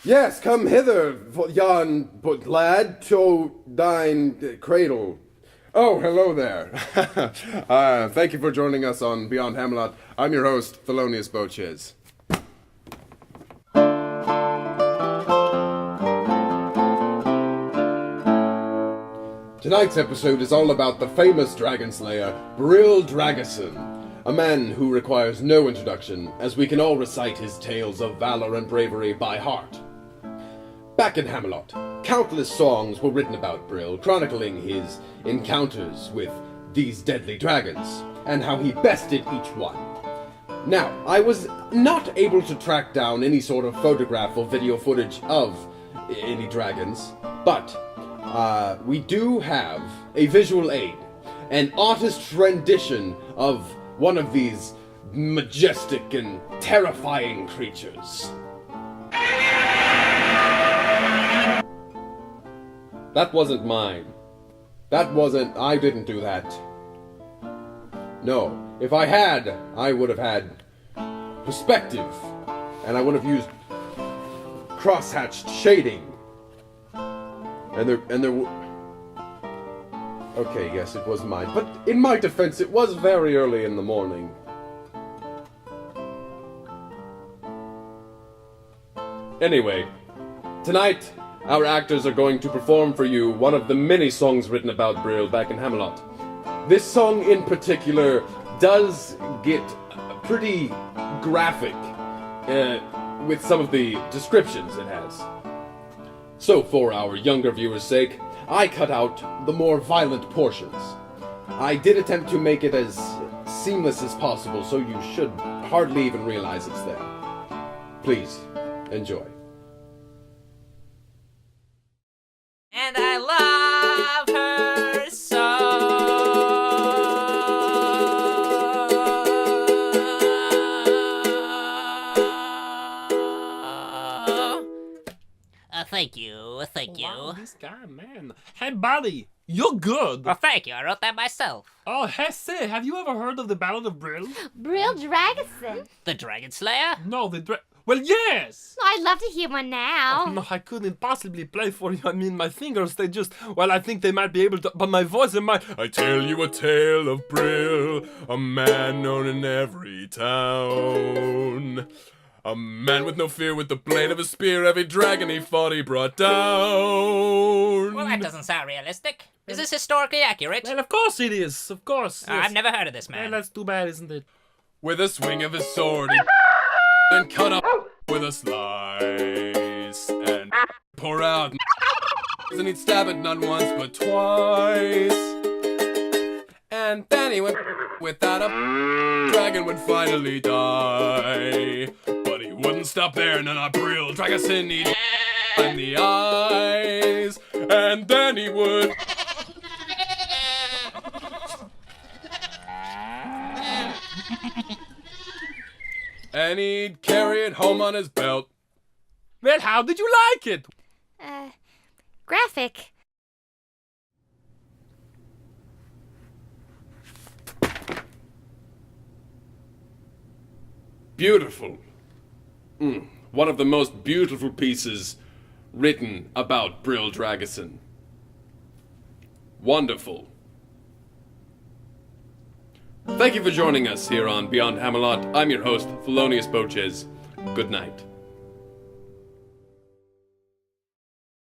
Yes, come hither, yon lad, to thine cradle. Oh, hello there. Thank you for joining us on Beyond Hamelot. I'm your host, Thelonious Bouchez. Tonight's episode is all about the famous dragon slayer, Brill Drageson, a man who requires no introduction, as we can all recite his tales of valor and bravery by heart. Back in Hamelot, countless songs were written about Brill, chronicling his encounters with these deadly dragons, and how he bested each one. Now, I was not able to track down any sort of photograph or video footage of any dragons, but we do have a visual aid, an artist's rendition of one of these majestic and terrifying creatures. That wasn't mine. I didn't do that. No, if I had, I would have had perspective, and I would have used cross-hatched shading. And there okay, yes, it was mine. But in my defense, it was very early in the morning. Anyway, tonight, our actors are going to perform for you one of the many songs written about Brill back in Hamelot. This song in particular does get pretty graphic with some of the descriptions it has. So, for our younger viewers' sake, I cut out the more violent portions. I did attempt to make it as seamless as possible, so you should hardly even realize it's there. Please, enjoy. And I love her so. Thank you. Wow, this guy, man. Hey, buddy, you're good. Well, thank you. I wrote that myself. Oh, hey, say, have you ever heard of the Ballad of Brill? Brill Drageson. The Dragon Slayer? No, well, yes! I'd love to hear one now. Oh, no, I couldn't possibly play for you. I mean, my fingers, they just... Well, I think they might be able to... But my voice and my... I tell you a tale of Brill, a man known in every town. A man with no fear, with the blade of a spear, every dragon he fought he brought down. Well, that doesn't sound realistic. Is this historically accurate? Well, of course it is, of course. Yes. I've never heard of this man. Well, that's too bad, isn't it? With a swing of his sword, he and cut up with a slice, and pour out, and he'd stab it not once but twice. And then he went without a dragon would finally die. But he wouldn't stop there, none of Brill Drageson he'd in the eyes. And then he would and he'd carry it home on his belt. Well, how did you like it? Graphic. beautiful. One of the most beautiful pieces written about Brill Drageson. Wonderful. Thank you for joining us here on Beyond Hamelot. I'm your host, Thelonious Bouchez. Good night.